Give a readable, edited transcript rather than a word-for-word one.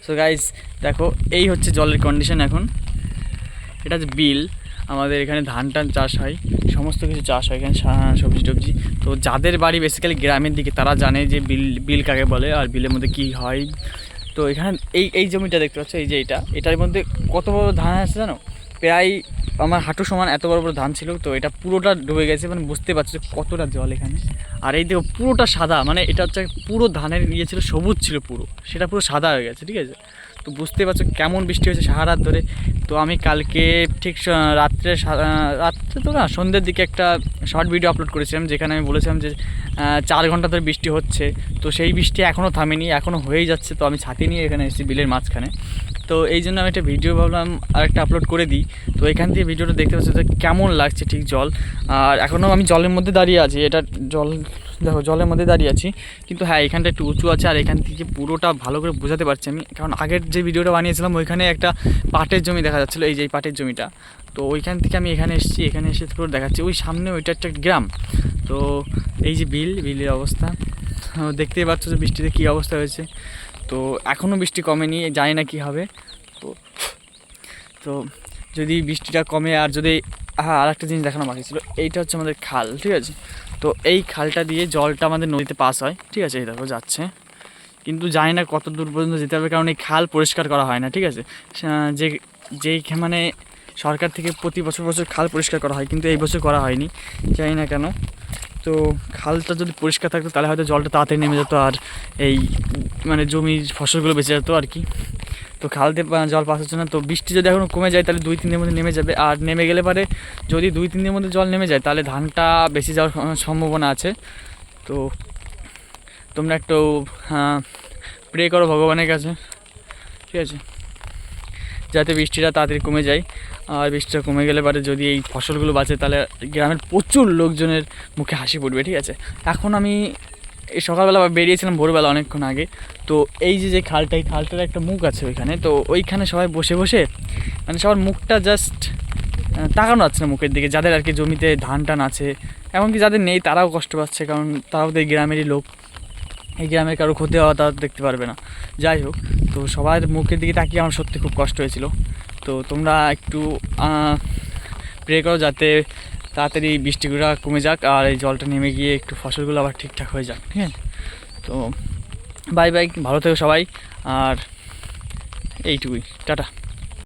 So guys দেখো এই হচ্ছে জলের কন্ডিশন এখন। এটা হচ্ছে বিল, আমাদের এখানে ধান টান চাষ হয়, সমস্ত কিছু চাষ হয় এখানে, সবজি টবজি। তো যাদের বাড়ি বেসিক্যালি গ্রামের দিকে তারা জানে যে বিল বিল কাকে বলে আর বিলের মধ্যে কী হয়। তো এখানে এই জমিটা দেখতে পাচ্ছ, এই যে এটার মধ্যে কত বড় ধান আছে জানো, প্রায় আমার হাঁটু সমান এত বড় বড় ধান ছিল। তো এটা পুরোটা ডুবে গেছে, মানে বুঝতে পারছো যে কতটা জল এখানে। আর এই দেখো পুরোটা সাদা, মানে এটা হচ্ছে পুরো ধানের ইয়ে ছিল, সবুজ ছিল পুরো, সেটা পুরো সাদা হয়ে গেছে, ঠিক আছে। তো বুঝতে পারছো কেমন বৃষ্টি হয়েছে সারা রাত ধরে। তো আমি কালকে ঠিক রাত্রে তো না, সন্ধ্যের দিকে একটা শর্ট ভিডিও আপলোড করেছিলাম, যেখানে আমি বলেছিলাম যে 4 ঘন্টা ধরে বৃষ্টি হচ্ছে। তো সেই বৃষ্টি এখনও থামেনি, এখনও হয়েই যাচ্ছে। তো আমি ছাতি নিয়ে এখানে এসেছি বিলের মাঝখানে। তো এই জন্য আমি একটা ভিডিও ভাবলাম আর একটা আপলোড করে দিই। তো এখান থেকে ভিডিওটা দেখতে পাচ্ছি যে কেমন লাগছে ঠিক জল। আর এখনও আমি জলের মধ্যে দাঁড়িয়ে আছি, এটা জল দেখো জলের মধ্যে দাঁড়িয়ে আছি। কিন্তু হ্যাঁ, এখানটা একটু উঁচু আছে, আর এখান থেকে পুরোটা ভালো করে বোঝাতে পারছি আমি, কারণ আগের যে ভিডিওটা বানিয়েছিলাম ওইখানে একটা পাটের জমি দেখা যাচ্ছিলো, এই যে এই পাটের জমিটা। তো ওইখান থেকে আমি এখানে এসেছি, এখানে এসে পুরো দেখাচ্ছি। ওই সামনে ওইটা একটা গ্রাম। তো এই যে বিলের অবস্থা দেখতেই পাচ্ছ যে বৃষ্টিতে কী অবস্থা হয়েছে। তো এখনও বৃষ্টি কমেনি, জানি না কী হবে। তো তো যদি বৃষ্টিটা কমে, আর যদি আর একটা জিনিস দেখানো বাকি ছিল, এইটা হচ্ছে আমাদের খাল, ঠিক আছে। তো এই খালটা দিয়ে জলটা আমাদের নদীতে পাস হয়, ঠিক আছে। এই দেখো যাচ্ছে, কিন্তু জানি না কত দূর পর্যন্ত যেতে হবে, কারণ এই খাল পরিষ্কার করা হয় না, ঠিক আছে। যেই মানে সরকার থেকে প্রতি বছর খাল পরিষ্কার করা হয়, কিন্তু এই বছর করা হয়নি, জানি না কেন। তো খালটা যদি পরিষ্কার থাকতো তাহলে হয়তো জলটা তাড়াতাড়ি নেমে যেত, আর এই মানে জমির ফসলগুলো বেঁচে যেত আর কি। তো খালতে জল পাস হচ্ছে না। তো বৃষ্টি যদি এখন কমে যায় তাহলে 2-3 দিনের মধ্যে নেমে যাবে। আর নেমে গেলে পারে, যদি 2-3 দিনের মধ্যে জল নেমে যায় তাহলে ধানটা বেশি যাওয়ার সম্ভাবনা আছে। তো তোমরা একটু প্রে করো ভগবানের কাছে, ঠিক আছে, যাতে বৃষ্টিটা তাড়াতাড়ি কমে যায়। আর বৃষ্টিটা কমে গেলে পারে যদি এই ফসলগুলো বাঁচে তাহলে গ্রামের প্রচুর লোকজনের মুখে হাসি পড়বে, ঠিক আছে। এখন আমি এই সকালবেলা বেরিয়েছিলাম ভোরবেলা অনেকক্ষণ আগে। তো এই যে খালটা, এই খালটার একটা মুখ আছে ওইখানে। তো ওইখানে সবাই বসে বসে মানে সবার মুখটা জাস্ট তাকানো যাচ্ছে না মুখের দিকে, যাদের আর কি জমিতে ধান টান আছে। এমনকি যাদের নেই তারাও কষ্ট পাচ্ছে, কারণ তারাও তো এই গ্রামেরই লোক, এই গ্রামের কারো ক্ষতি হওয়া তারা দেখতে পারবে না। যাই হোক, তো সবার মুখের দিকে তাকিয়ে আমার সত্যি খুব কষ্ট হয়েছিল। তো তোমরা একটু প্রে করো যাতে তাড়াতাড়ি বৃষ্টিগুলো কমে যাক, আর এই জলটা নেমে গিয়ে একটু ফসলগুলো আবার ঠিকঠাক হয়ে যাক, ঠিক আছে। তো বাই বাই, ভালো থেকো সবাই, আর এইটুকুই, টাটা।